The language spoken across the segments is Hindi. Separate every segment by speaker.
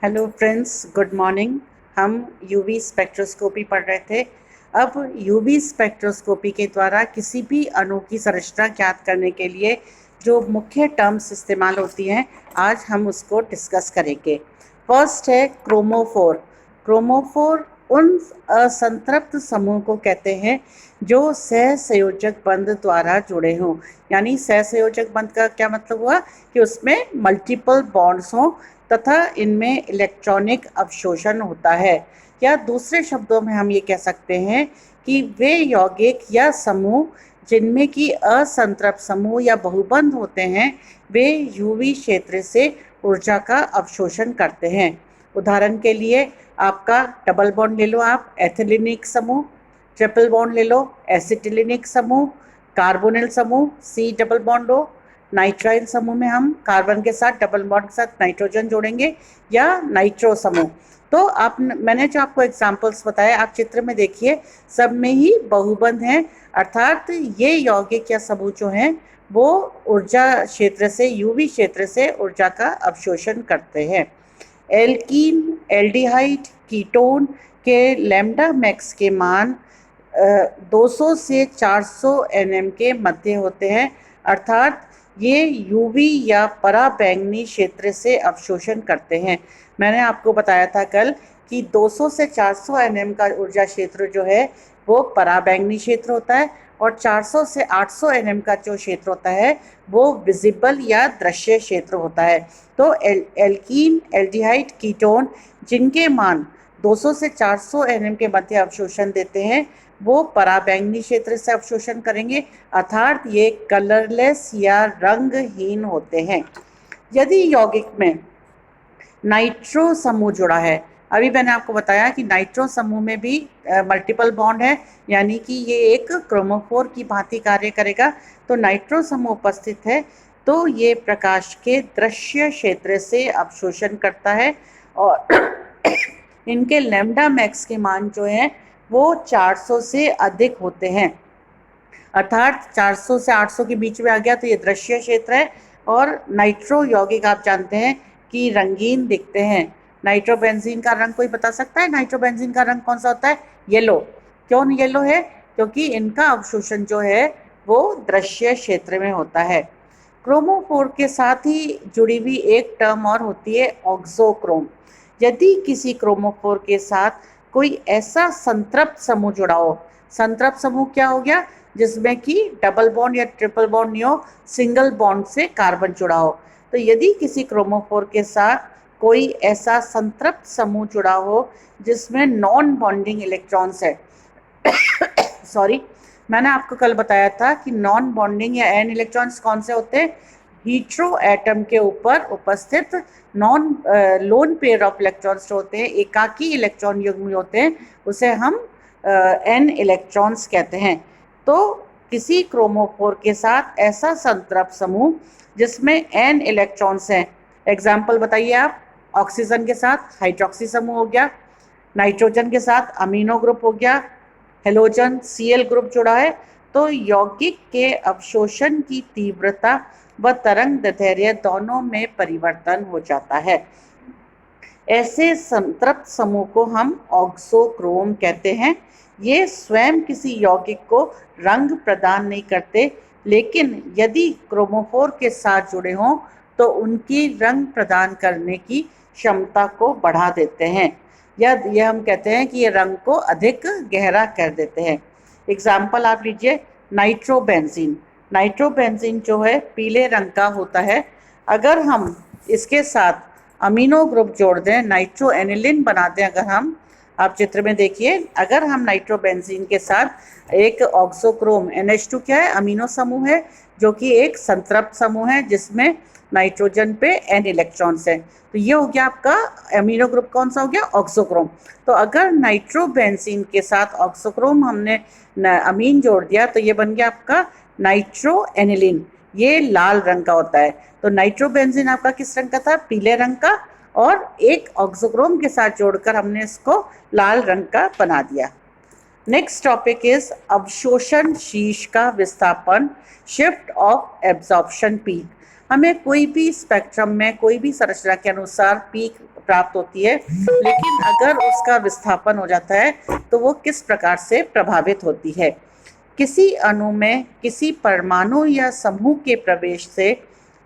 Speaker 1: Hello friends, good morning. हम यूवी स्पेक्ट्रोस्कोपी पढ़ रहे थे। अब यूवी स्पेक्ट्रोस्कोपी के द्वारा किसी भी अणु की संरचना ज्ञात करने के लिए जो मुख्य टर्म्स इस्तेमाल होती हैं, आज हम उसको डिस्कस करेंगे। फर्स्ट है क्रोमोफोर। क्रोमोफोर उन असंतृप्त समूह को कहते हैं जो सहसंयोजक बंध द्वारा जुड़े हों। यानी सहसंयोजक बंध का क्या मतलब हुआ कि उसमें मल्टीपल बॉन्ड्स हों तथा इनमें इलेक्ट्रॉनिक अवशोषण होता है। या दूसरे शब्दों में हम ये कह सकते हैं कि वे यौगिक या समूह जिनमें कि असंतृप्त समूह या बहुबंध होते हैं, वे यूवी क्षेत्र से ऊर्जा का अवशोषण करते हैं। उदाहरण के लिए आपका डबल बॉन्ड ले लो, आप एथिलीनिक समूह, ट्रिपल बॉन्ड ले लो, एसिटिलीनिक समूह, कार्बोनिल समूह, सी डबल बॉन्ड हो। नाइट्राइल समूह में हम कार्बन के साथ डबल बॉन्ड के साथ नाइट्रोजन जोड़ेंगे, या नाइट्रो समूह। तो मैंने जो आपको एग्जाम्पल्स बताए, आप चित्र में देखिए, सब में ही बहुबंध हैं। अर्थात ये यौगिक या समूह जो हैं वो ऊर्जा क्षेत्र से, यूवी क्षेत्र से ऊर्जा का अवशोषण करते हैं। एल्कीन, एल्डिहाइड, कीटोन के लैम्डा मैक्स के मान 200 से 400 nm के मध्य होते हैं। अर्थात ये यूवी या पराबैंगनी क्षेत्र से अवशोषण करते हैं। मैंने आपको बताया था कल कि 200 से 400 nm का ऊर्जा क्षेत्र जो है वो पराबैंगनी क्षेत्र होता है, और 400 से 800 nm का जो क्षेत्र होता है वो विजिबल या दृश्य क्षेत्र होता है। तो एल्कीन, एल्डिहाइड, कीटोन जिनके मान 200 से 400 nm के मध्य अवशोषण देते हैं, वो पराबैंगनी क्षेत्र से अवशोषण करेंगे। अर्थात ये कलरलेस या रंगहीन होते हैं। यदि यौगिक में नाइट्रो समूह जुड़ा है, अभी मैंने आपको बताया कि नाइट्रो समूह में भी मल्टीपल बॉन्ड है, यानी कि ये एक क्रोमोफोर की भांति कार्य करेगा। तो नाइट्रो समूह उपस्थित है तो ये प्रकाश के दृश्य क्षेत्र से अवशोषण करता है, और इनके लैम्डा मैक्स के मान जो है वो 400 से अधिक होते हैं। अर्थात 400 से 800 के बीच में आ गया तो ये दृश्य क्षेत्र है। और नाइट्रो यौगिक आप जानते हैं कि रंगीन दिखते हैं। नाइट्रोबेंजीन का रंग कोई बता सकता है? नाइट्रोबेंजीन का रंग कौन सा होता है? येलो। क्यों येलो है? क्योंकि इनका अवशोषण जो है वो दृश्य क्षेत्र में होता है। क्रोमोफोर के साथ ही जुड़ी हुई एक टर्म और होती है ऑक्सोक्रोम। यदि किसी क्रोमोफोर के साथ कोई ऐसा संतृप्त समूह जुड़ा हो, संतृप्त समूह क्या हो गया? जिसमें कि डबल बॉन्ड या ट्रिपल बॉन्ड नहीं हो, सिंगल बॉन्ड से कार्बन जुड़ा हो। तो यदि किसी क्रोमोफोर के साथ कोई ऐसा संतृप्त समूह जुड़ा हो जिसमें नॉन बॉन्डिंग इलेक्ट्रॉन्स है, सॉरी, मैंने आपको कल बताया था कि नॉन बॉन्डिंग या एन इलेक्ट्रॉन्स कौन से होते हैं? हीट्रो एटम के ऊपर उपस्थित non lone pair of electrons जो होते हैं, एकाकी इलेक्ट्रॉन युग्म होते हैं, उसे हम एन इलेक्ट्रॉन्स कहते हैं। तो किसी क्रोमोफोर के साथ ऐसा संतृप्त समूह जिसमें एन इलेक्ट्रॉन्स हैं, एग्जाम्पल बताइए आप। ऑक्सीजन के साथ हाइड्रोक्सी समूह हो गया, नाइट्रोजन के साथ अमीनो ग्रुप हो गया, हेलोजन सीएल ग्रुप जुड़ा है, तो यौगिक के अवशोषण की तीव्रता व तरंग दैर्ध्य दोनों में परिवर्तन हो जाता है। ऐसे संतृप्त समूह को हम ऑक्सोक्रोम कहते हैं। ये स्वयं किसी यौगिक को रंग प्रदान नहीं करते, लेकिन यदि क्रोमोफोर के साथ जुड़े हों तो उनकी रंग प्रदान करने की क्षमता को बढ़ा देते हैं, या ये हम कहते हैं कि ये रंग को अधिक गहरा कर देते हैं। एग्जाम्पल आप लीजिए, नाइट्रोबेंजीन। नाइट्रोबेंजीन जो है पीले रंग का होता है। अगर हम इसके साथ अमीनो ग्रुप जोड़ दें, नाइट्रो एनिलिन बना दें, अगर हम, आप चित्र में देखिए, अगर हम नाइट्रोबेंजीन के साथ एक ऑक्सोक्रोम, NH2 क्या है? अमीनो समूह है, जो कि एक संतृप्त समूह है जिसमें नाइट्रोजन पे N इलेक्ट्रॉन्स हैं। तो ये हो गया आपका अमीनो ग्रुप, कौन सा हो गया? ऑक्सोक्रोम। तो अगर नाइट्रोबेंजीन के साथ ऑक्सोक्रोम हमने अमीन जोड़ दिया तो ये बन गया आपका नाइट्रो एनिलिन। ये लाल रंग का होता है। तो नाइट्रोबेंजीन आपका किस रंग का था? पीले रंग का, और एक ऑक्सोक्रोम के साथ जोड़कर हमने इसको लाल रंग का बना दिया। नेक्स्ट टॉपिक इज अवशोषण शीर्ष का विस्थापन, शिफ्ट ऑफ एब्जॉर्प्शन पीक। हमें कोई भी स्पेक्ट्रम में कोई भी संरचना के अनुसार पीक प्राप्त होती है, लेकिन अगर उसका विस्थापन हो जाता है तो वो किस प्रकार से प्रभावित होती है। किसी अणु में किसी परमाणु या समूह के प्रवेश से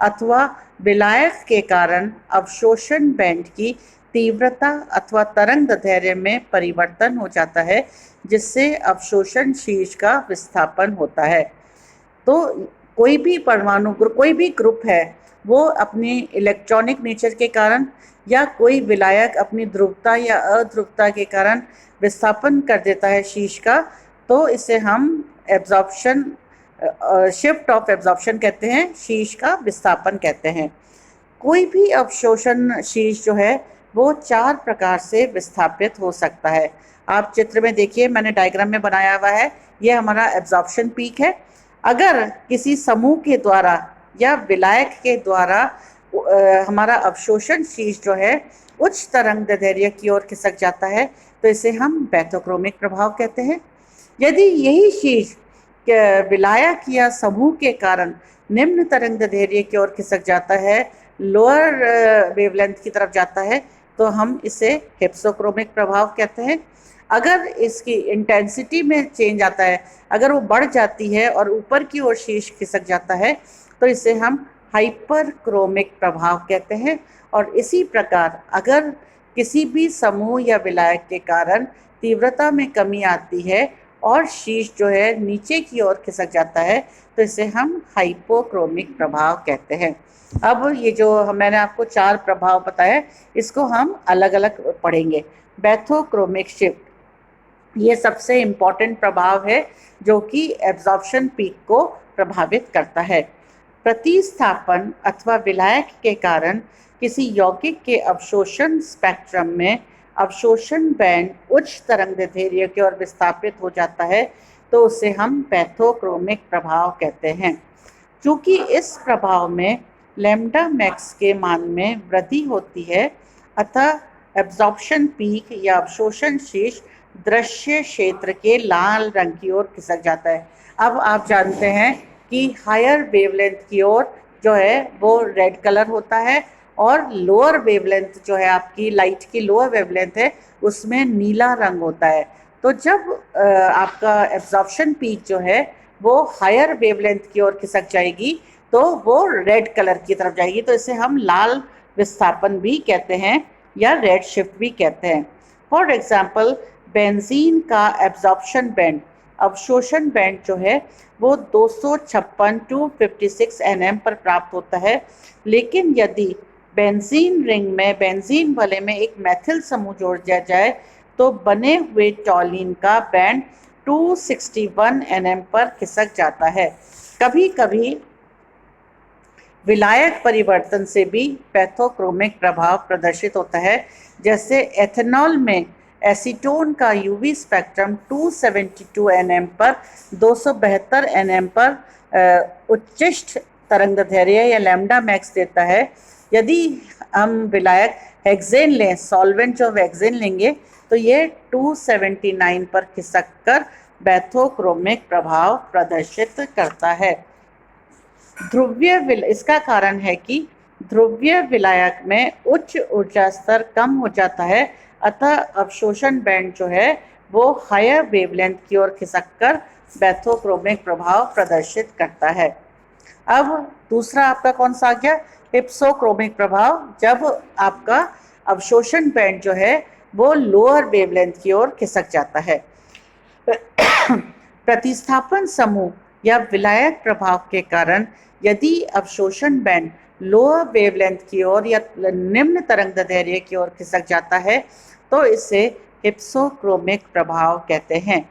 Speaker 1: अथवा विलायक के कारण अवशोषण बैंड की तीव्रता अथवा तरंगदैर्घ्य में परिवर्तन हो जाता है, जिससे अवशोषण शीर्ष का विस्थापन होता है। तो कोई भी परमाणु ग्रुप, कोई भी ग्रुप है, वो अपनी इलेक्ट्रॉनिक नेचर के कारण या कोई विलायक अपनी ध्रुवता या अध्रुवता के कारण विस्थापन कर देता है शीर्ष का, तो इसे हम एब्जॉर्प्शन, शिफ्ट ऑफ एब्जॉर्प्शन कहते हैं, शीर्ष का विस्थापन कहते हैं। कोई भी अवशोषण शीर्ष जो है वो 4 प्रकार से विस्थापित हो सकता है। आप चित्र में देखिए, मैंने डायग्राम में बनाया हुआ है, ये हमारा एब्जॉर्प्शन पीक है। अगर किसी समूह के द्वारा या विलायक के द्वारा हमारा अवशोषण शीर्ष जो है उच्च तरंगदैर्घ्य की ओर खिसक जाता है, तो इसे हम बैथोक्रोमिक प्रभाव कहते हैं। यदि यही शीर्ष विलायक या समूह के कारण निम्न तरंगदैर्घ्य की ओर खिसक जाता है, लोअर वेवलेंथ की तरफ जाता है, तो हम इसे हिप्सोक्रोमिक प्रभाव कहते हैं। अगर इसकी इंटेंसिटी में चेंज आता है, अगर वो बढ़ जाती है और ऊपर की ओर शीर्ष खिसक जाता है, तो इसे हम हाइपरक्रोमिक प्रभाव कहते हैं। और इसी प्रकार अगर किसी भी समूह या विलायक के कारण तीव्रता में कमी आती है और शीर्ष जो है नीचे की ओर खिसक जाता है, तो इसे हम हाइपोक्रोमिक प्रभाव कहते हैं। अब ये जो मैंने आपको 4 प्रभाव बताए, इसको हम अलग अलग पढ़ेंगे। बैथोक्रोमिक शिफ्ट, ये सबसे इम्पॉर्टेंट प्रभाव है जो कि एब्जॉर्प्शन पीक को प्रभावित करता है। प्रतिस्थापन अथवा विलायक के कारण किसी यौगिक के अवशोषण स्पेक्ट्रम में अवशोषण बैंड उच्च तरंगदैर्घ्य की ओर विस्थापित हो जाता है, तो उसे हम बैथोक्रोमिक प्रभाव कहते हैं। चूँकि इस प्रभाव में लैम्डा मैक्स के मान में वृद्धि होती है, अतः एब्जॉर्प्शन पीक या अवशोषण शीर्ष दृश्य क्षेत्र के लाल रंग की ओर खिसक जाता है। अब आप जानते हैं कि हायर वेवलेंथ की ओर जो है वो रेड कलर होता है, और लोअर वेवलेंथ जो है आपकी लाइट की लोअर वेवलेंथ है, उसमें नीला रंग होता है। तो जब आपका एब्जॉर्प्शन पीक जो है वो हायर वेवलेंथ की ओर खिसक जाएगी, तो वो रेड कलर की तरफ जाएगी, तो इसे हम लाल विस्थापन भी कहते हैं या रेड शिफ्ट भी कहते हैं। फॉर एग्जाम्पल, बेंजीन का एब्जॉर्प्शन बैंड, अवशोषण बैंड जो है वो 256 टू 56 nm पर प्राप्त होता है, लेकिन यदि बेंजीन रिंग में बेंजीन वाले में एक मैथिल समूह जोड़ दिया जाए, तो बने हुए टॉलिन का बैंड 261 nm पर खिसक जाता है। कभी कभी विलायक परिवर्तन से भी पैथोक्रोमिक प्रभाव प्रदर्शित होता है। जैसे एथेनॉल में एसीटोन का यूवी स्पेक्ट्रम 272 nm पर 272 nm पर उच्चिष्ट तरंगदैर्घ्य या लैम्डा मैक्स देता है। यदि हम विलायक हेक्सेन लें, सॉल्वेंट ऑफ हेक्सेन लेंगे, तो ये 279 पर खिसक कर बैथोक्रोमिक प्रभाव प्रदर्शित करता है। इसका कारण है कि ध्रुवीय विलायक में उच्च ऊर्जा स्तर कम हो जाता है, अतः अवशोषण बैंड जो है वो हायर वेवलेंथ की ओर खिसक कर बैथोक्रोमिक प्रभाव प्रदर्शित करता है। अब दूसरा आपका कौन सा आ गया? हिप्सोक्रोमिक प्रभाव, जब आपका अवशोषण बैंड जो है वो लोअर वेवलेंथ की ओर खिसक जाता है। प्रतिस्थापन समूह या विलायक प्रभाव के कारण यदि अवशोषण बैंड लोअर वेवलेंथ की ओर या निम्न तरंगदैर्घ्य की ओर खिसक जाता है, तो इसे हिप्सोक्रोमिक प्रभाव कहते हैं।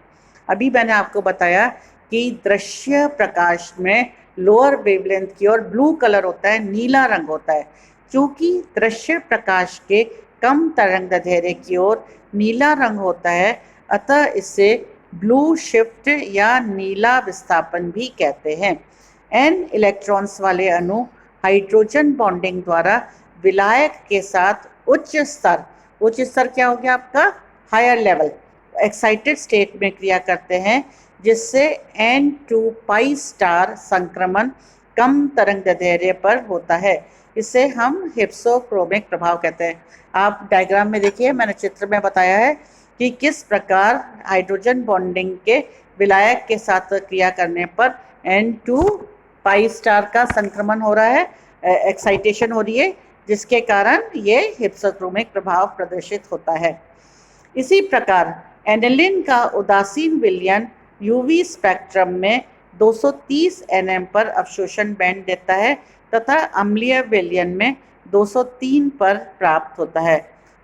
Speaker 1: अभी मैंने आपको बताया कि दृश्य प्रकाश में लोअर वेवलेंथ की ओर ब्लू कलर होता है, नीला रंग होता है। चूँकि दृश्य प्रकाश के कम तरंगदैर्घ्य की ओर नीला रंग होता है, अतः इसे ब्लू शिफ्ट या नीला विस्थापन भी कहते हैं। n इलेक्ट्रॉन्स वाले अणु हाइड्रोजन बॉन्डिंग द्वारा विलायक के साथ उच्च स्तर क्या हो गया आपका? हायर लेवल एक्साइटेड स्टेट में क्रिया करते हैं, जिससे n2 पाई स्टार संक्रमण कम तरंगदैर्घ्य पर होता है। इसे हम हिप्सोक्रोमिक प्रभाव कहते हैं। आप डायग्राम में देखिए, मैंने चित्र में बताया है कि किस प्रकार हाइड्रोजन बॉन्डिंग के विलायक के साथ क्रिया करने पर N2 पाई स्टार का संक्रमण हो रहा है, एक्साइटेशन हो रही है, जिसके कारण ये हिप्सोक्रोमिक प्रभाव प्रदर्शित होता है। इसी प्रकार एनिलीन का उदासीन विलयन यूवी स्पेक्ट्रम में 230 nm पर अवशोषण बैंड देता है तथा अम्लीय विलयन में 203 पर प्राप्त होता है।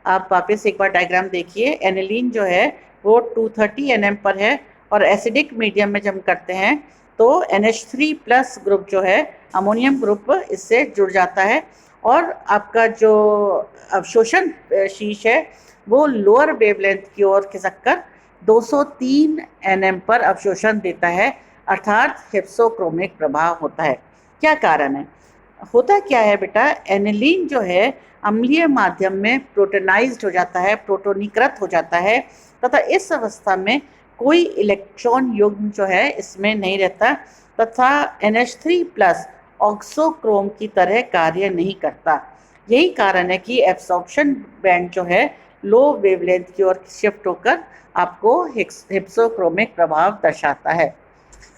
Speaker 1: आप वापस एक बार डायग्राम देखिए, एनिलीन जो है वो 230 nm पर है और एसिडिक मीडियम में जब हम करते हैं तो NH3 प्लस ग्रुप जो है, अमोनियम ग्रुप, इससे जुड़ जाता है और आपका जो अवशोषण शीश है वो लोअर वेवलेंथ की ओर खिसककर 203 nm पर अवशोषण देता है, अर्थात हिप्सोक्रोमिक प्रभाव होता है। क्या कारण है? होता क्या है बेटा, एनिलीन जो है अम्लीय माध्यम में प्रोटोनाइज्ड हो जाता है, प्रोटोनीकृत हो जाता है तथा इस अवस्था में कोई इलेक्ट्रॉन युग्म जो है इसमें नहीं रहता तथा NH3 प्लस ऑक्सोक्रोम की तरह कार्य नहीं करता। यही कारण है कि एब्सॉर्प्शन बैंड जो है लो वेवलेंथ की ओर शिफ्ट होकर आपको हिप्सोक्रोमिक प्रभाव दर्शाता है।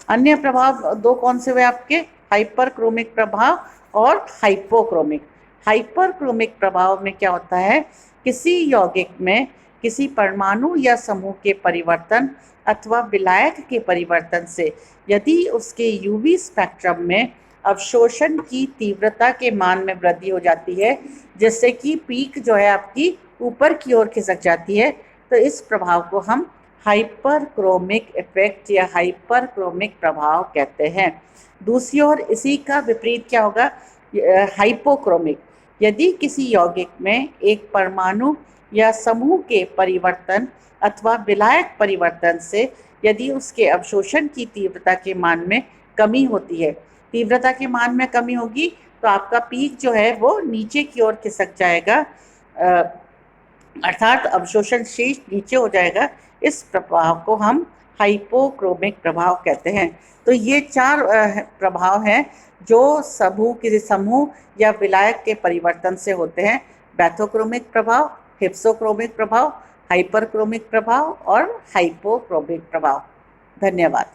Speaker 1: अन्य प्रभाव दो कौन से हुए आपके? हाइपरक्रोमिक प्रभाव और हाइपोक्रोमिक। हाइपरक्रोमिक प्रभाव में क्या होता है, किसी यौगिक में किसी परमाणु या समूह के परिवर्तन अथवा विलायक के परिवर्तन से यदि उसके यूवी स्पेक्ट्रम में अवशोषण की तीव्रता के मान में वृद्धि हो जाती है, जिससे कि पीक जो है आपकी ऊपर की ओर खिसक जाती है, तो इस प्रभाव को हम हाइपरक्रोमिक इफेक्ट या हाइपरक्रोमिक प्रभाव कहते हैं। दूसरी ओर इसी का विपरीत क्या होगा, हाइपोक्रोमिक। यदि किसी यौगिक में एक परमाणु या समूह के परिवर्तन अथवा विलायक परिवर्तन से यदि उसके अवशोषण की तीव्रता के मान में कमी होती है, तीव्रता के मान में कमी होगी तो आपका पीक जो है वो नीचे की ओर खिसक जाएगा, अर्थात अवशोषण शीर्ष नीचे हो जाएगा। इस प्रभाव को हम हाइपोक्रोमिक प्रभाव कहते हैं। तो ये चार प्रभाव हैं जो किसी समूह या विलायक के परिवर्तन से होते हैं: बैथोक्रोमिक प्रभाव, हिप्सोक्रोमिक प्रभाव, हाइपरक्रोमिक प्रभाव और हाइपोक्रोमिक प्रभाव। धन्यवाद।